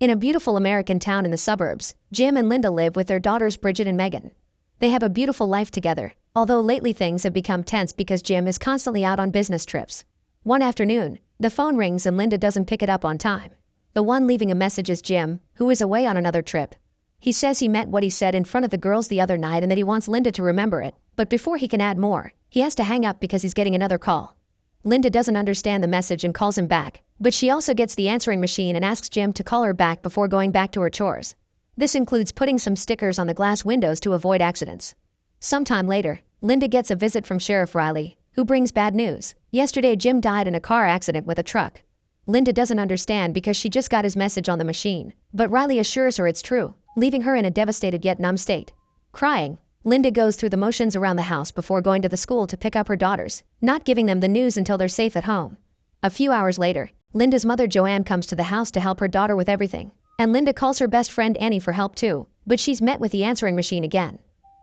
In a beautiful American town in the suburbs, Jim and Linda live with their daughters Bridget and Megan. They have a beautiful life together, although lately things have become tense because Jim is constantly out on business trips. One afternoon, the phone rings and Linda doesn't pick it up on time. The one leaving a message is Jim, who is away on another trip. He says he meant what he said in front of the girls the other night and that he wants Linda to remember it, but before he can add more, he has to hang up because he's getting another call. Linda doesn't understand the message and calls him back, but she also gets the answering machine and asks Jim to call her back before going back to her chores. This includes putting some stickers on the glass windows to avoid accidents. Sometime later, Linda gets a visit from Sheriff Riley, who brings bad news. Yesterday Jim died in a car accident with a truck. Linda doesn't understand because she just got his message on the machine, but Riley assures her it's true, leaving her in a devastated yet numb state. Crying, Linda goes through the motions around the house before going to the school to pick up her daughters, not giving them the news until they're safe at home. A few hours later, Linda's mother Joanne comes to the house to help her daughter with everything, and Linda calls her best friend Annie for help too, but she's met with the answering machine again.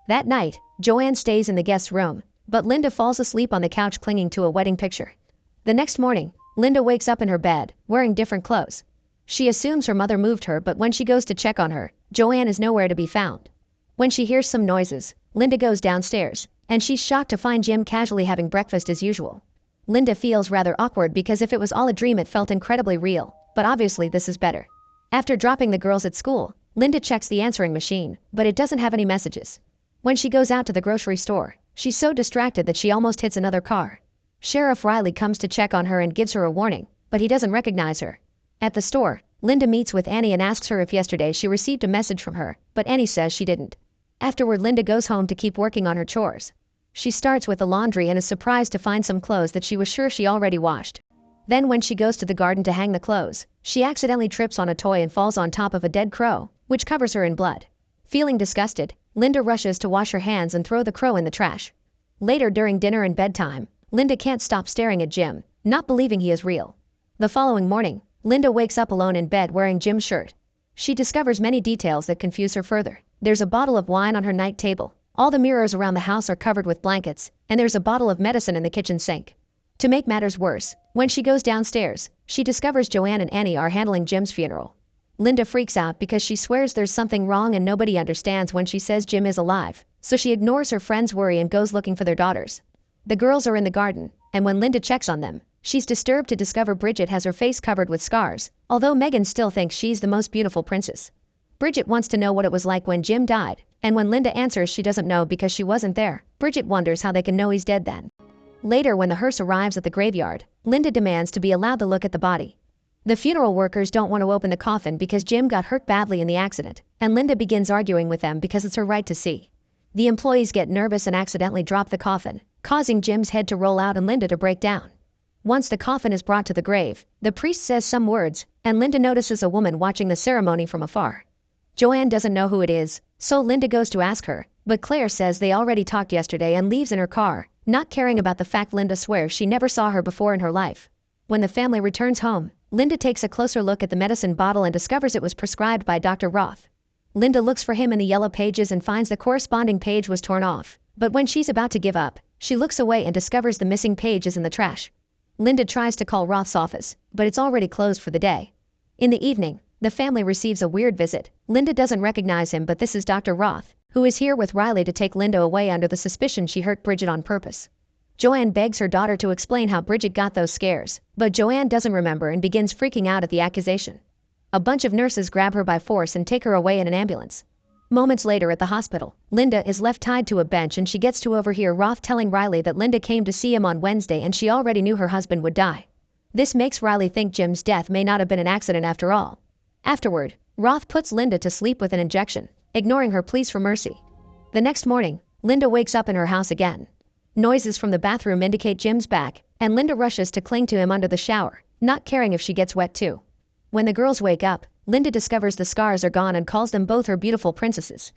That night, Joanne stays in the guest room, but Linda falls asleep on the couch clinging to a wedding picture. The next morning, Linda wakes up in her bed, wearing different clothes. She assumes her mother moved her, but when she goes to check on her, Joanne is nowhere to be found. When she hears some noises, Linda goes downstairs, and she's shocked to find Jim casually having breakfast as usual. Linda feels rather awkward because if it was all a dream it felt incredibly real, but obviously this is better. After dropping the girls at school, Linda checks the answering machine, but it doesn't have any messages. When she goes out to the grocery store, she's so distracted that she almost hits another car. Sheriff Riley comes to check on her and gives her a warning, but he doesn't recognize her. At the store, Linda meets with Annie and asks her if yesterday she received a message from her, but Annie says she didn't. Afterward, Linda goes home to keep working on her chores. She starts with the laundry and is surprised to find some clothes that she was sure she already washed. Then when she goes to the garden to hang the clothes, she accidentally trips on a toy and falls on top of a dead crow, which covers her in blood. Feeling disgusted, Linda rushes to wash her hands and throw the crow in the trash. Later during dinner and bedtime, Linda can't stop staring at Jim, not believing he is real. The following morning, Linda wakes up alone in bed wearing Jim's shirt. She discovers many details that confuse her further. There's a bottle of wine on her night table. All the mirrors around the house are covered with blankets, and there's a bottle of medicine in the kitchen sink. To make matters worse, when she goes downstairs, she discovers Joanne and Annie are handling Jim's funeral. Linda freaks out because she swears there's something wrong and nobody understands when she says Jim is alive, so she ignores her friend's worry and goes looking for their daughters. The girls are in the garden, and when Linda checks on them, she's disturbed to discover Bridget has her face covered with scars, although Megan still thinks she's the most beautiful princess. Bridget wants to know what it was like when Jim died, and when Linda answers she doesn't know because she wasn't there, Bridget wonders how they can know he's dead then. Later, when the hearse arrives at the graveyard, Linda demands to be allowed to look at the body. The funeral workers don't want to open the coffin because Jim got hurt badly in the accident, and Linda begins arguing with them because it's her right to see. The employees get nervous and accidentally drop the coffin, causing Jim's head to roll out and Linda to break down. Once the coffin is brought to the grave, the priest says some words, and Linda notices a woman watching the ceremony from afar. Joanne doesn't know who it is, so Linda goes to ask her, but Claire says they already talked yesterday and leaves in her car, not caring about the fact Linda swears she never saw her before in her life. When the family returns home, Linda takes a closer look at the medicine bottle and discovers it was prescribed by Dr. Roth. Linda looks for him in the yellow pages and finds the corresponding page was torn off, but when she's about to give up, she looks away and discovers the missing page is in the trash. Linda tries to call Roth's office, but it's already closed for the day. In the evening, the family receives a weird visit. Linda doesn't recognize him, but this is Dr. Roth, who is here with Riley to take Linda away under the suspicion she hurt Bridget on purpose. Joanne begs her daughter to explain how Bridget got those scares, but Joanne doesn't remember and begins freaking out at the accusation. A bunch of nurses grab her by force and take her away in an ambulance. Moments later at the hospital, Linda is left tied to a bench and she gets to overhear Roth telling Riley that Linda came to see him on Wednesday and she already knew her husband would die. This makes Riley think Jim's death may not have been an accident after all. Afterward, Roth puts Linda to sleep with an injection, ignoring her pleas for mercy. The next morning, Linda wakes up in her house again. Noises from the bathroom indicate Jim's back, and Linda rushes to cling to him under the shower, not caring if she gets wet too. When the girls wake up, Linda discovers the scars are gone and calls them both her beautiful princesses.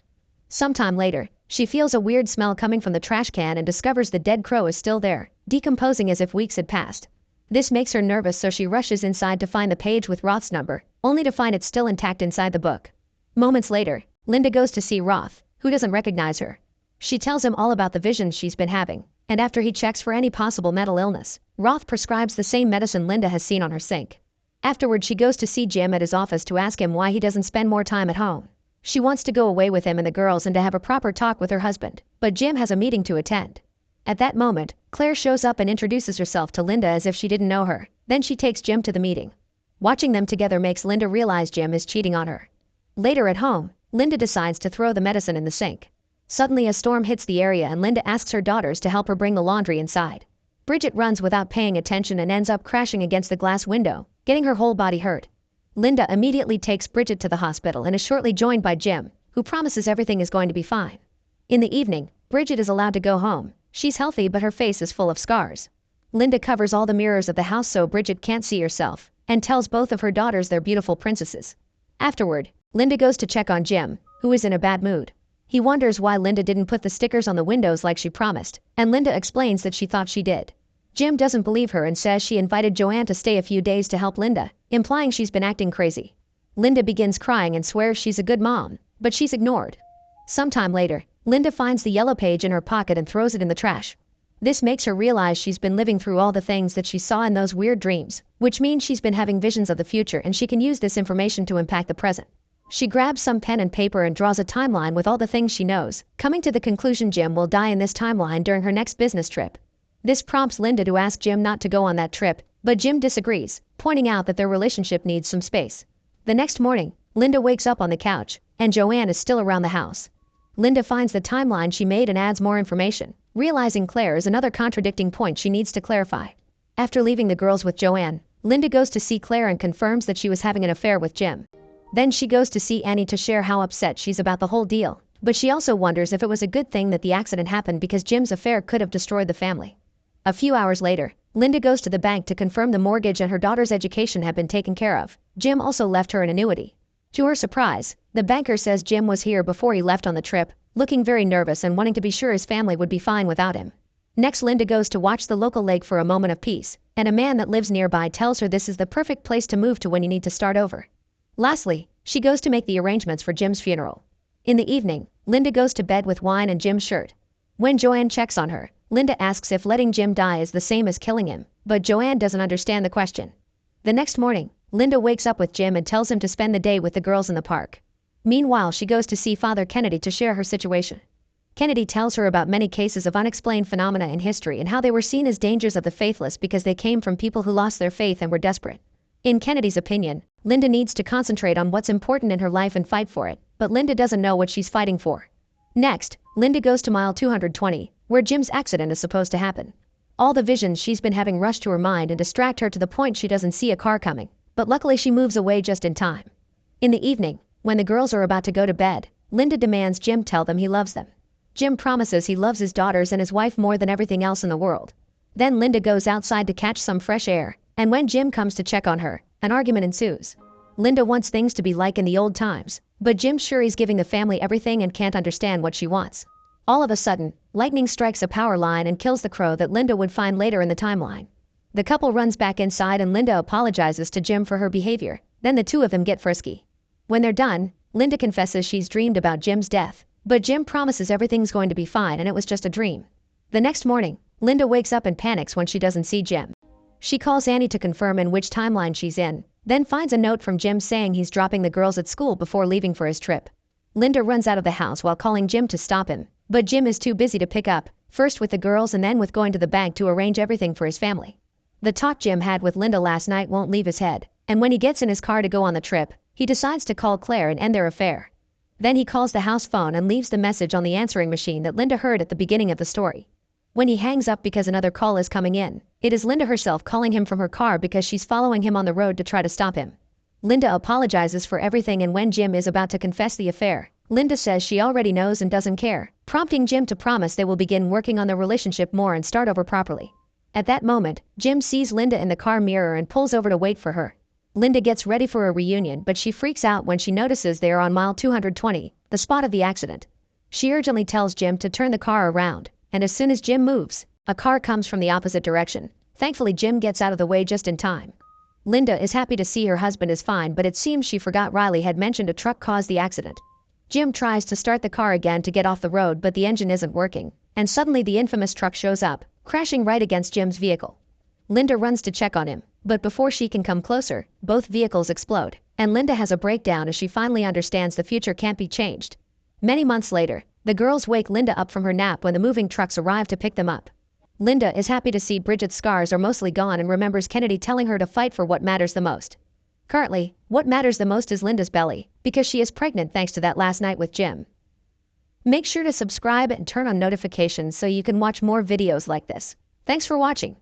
Sometime later, she feels a weird smell coming from the trash can and discovers the dead crow is still there, decomposing as if weeks had passed. This makes her nervous, so she rushes inside to find the page with Roth's number, only to find it still intact inside the book. Moments later, Linda goes to see Roth, who doesn't recognize her. She tells him all about the visions she's been having, and after he checks for any possible mental illness, Roth prescribes the same medicine Linda has seen on her sink. Afterward, she goes to see Jim at his office to ask him why he doesn't spend more time at home. She wants to go away with him and the girls and to have a proper talk with her husband, but Jim has a meeting to attend. At that moment, Claire shows up and introduces herself to Linda as if she didn't know her. Then she takes Jim to the meeting. Watching them together makes Linda realize Jim is cheating on her. Later at home, Linda decides to throw the medicine in the sink. Suddenly a storm hits the area and Linda asks her daughters to help her bring the laundry inside. Bridget runs without paying attention and ends up crashing against the glass window, getting her whole body hurt. Linda immediately takes Bridget to the hospital and is shortly joined by Jim, who promises everything is going to be fine. In the evening, Bridget is allowed to go home. She's healthy but her face is full of scars. Linda covers all the mirrors of the house so Bridget can't see herself, and tells both of her daughters they're beautiful princesses. Afterward, Linda goes to check on Jim, who is in a bad mood. He wonders why Linda didn't put the stickers on the windows like she promised, and Linda explains that she thought she did. Jim doesn't believe her and says she invited Joanne to stay a few days to help Linda, implying she's been acting crazy. Linda begins crying and swears she's a good mom, but she's ignored. Sometime later, Linda finds the yellow page in her pocket and throws it in the trash. This makes her realize she's been living through all the things that she saw in those weird dreams, which means she's been having visions of the future and she can use this information to impact the present. She grabs some pen and paper and draws a timeline with all the things she knows, coming to the conclusion Jim will die in this timeline during her next business trip. This prompts Linda to ask Jim not to go on that trip, but Jim disagrees, pointing out that their relationship needs some space. The next morning, Linda wakes up on the couch, and Joanne is still around the house. Linda finds the timeline she made and adds more information, realizing Claire is another contradicting point she needs to clarify. After leaving the girls with Joanne, Linda goes to see Claire and confirms that she was having an affair with Jim. Then she goes to see Annie to share how upset she's about the whole deal, but she also wonders if it was a good thing that the accident happened because Jim's affair could have destroyed the family. A few hours later, Linda goes to the bank to confirm the mortgage and her daughter's education have been taken care of. Jim also left her an annuity. To her surprise, the banker says Jim was here before he left on the trip, looking very nervous and wanting to be sure his family would be fine without him. Next, Linda goes to watch the local lake for a moment of peace, and a man that lives nearby tells her this is the perfect place to move to when you need to start over. Lastly, she goes to make the arrangements for Jim's funeral. In the evening, Linda goes to bed with wine and Jim's shirt. When Joanne checks on her, Linda asks if letting Jim die is the same as killing him, but Joanne doesn't understand the question. The next morning, Linda wakes up with Jim and tells him to spend the day with the girls in the park. Meanwhile, she goes to see Father Kennedy to share her situation. Kennedy tells her about many cases of unexplained phenomena in history and how they were seen as dangers of the faithless because they came from people who lost their faith and were desperate. In Kennedy's opinion, Linda needs to concentrate on what's important in her life and fight for it, but Linda doesn't know what she's fighting for. Next, Linda goes to mile 220, where Jim's accident is supposed to happen. All the visions she's been having rush to her mind and distract her to the point she doesn't see a car coming, but luckily she moves away just in time. In the evening, when the girls are about to go to bed, Linda demands Jim tell them he loves them. Jim promises he loves his daughters and his wife more than everything else in the world. Then Linda goes outside to catch some fresh air, and when Jim comes to check on her, an argument ensues. Linda wants things to be like in the old times, but Jim's sure he's giving the family everything and can't understand what she wants. All of a sudden, lightning strikes a power line and kills the crow that Linda would find later in the timeline. The couple runs back inside and Linda apologizes to Jim for her behavior, then the two of them get frisky. When they're done, Linda confesses she's dreamed about Jim's death, but Jim promises everything's going to be fine and it was just a dream. The next morning, Linda wakes up and panics when she doesn't see Jim. She calls Annie to confirm in which timeline she's in, then finds a note from Jim saying he's dropping the girls at school before leaving for his trip. Linda runs out of the house while calling Jim to stop him, but Jim is too busy to pick up, first with the girls and then with going to the bank to arrange everything for his family. The talk Jim had with Linda last night won't leave his head, and when he gets in his car to go on the trip, he decides to call Claire and end their affair. Then he calls the house phone and leaves the message on the answering machine that Linda heard at the beginning of the story. When he hangs up because another call is coming in, it is Linda herself calling him from her car because she's following him on the road to try to stop him. Linda apologizes for everything, and when Jim is about to confess the affair, Linda says she already knows and doesn't care, prompting Jim to promise they will begin working on their relationship more and start over properly. At that moment, Jim sees Linda in the car mirror and pulls over to wait for her. Linda gets ready for a reunion, but she freaks out when she notices they are on mile 220, the spot of the accident. She urgently tells Jim to turn the car around, and as soon as Jim moves, a car comes from the opposite direction. Thankfully, Jim gets out of the way just in time. Linda is happy to see her husband is fine, but it seems she forgot Riley had mentioned a truck caused the accident. Jim tries to start the car again to get off the road, but the engine isn't working, and suddenly the infamous truck shows up, crashing right against Jim's vehicle. Linda runs to check on him, but before she can come closer, both vehicles explode, and Linda has a breakdown as she finally understands the future can't be changed. Many months later, the girls wake Linda up from her nap when the moving trucks arrive to pick them up. Linda is happy to see Bridget's scars are mostly gone and remembers Kennedy telling her to fight for what matters the most. Currently, what matters the most is Linda's belly, because she is pregnant thanks to that last night with Jim. Make sure to subscribe and turn on notifications so you can watch more videos like this. Thanks for watching.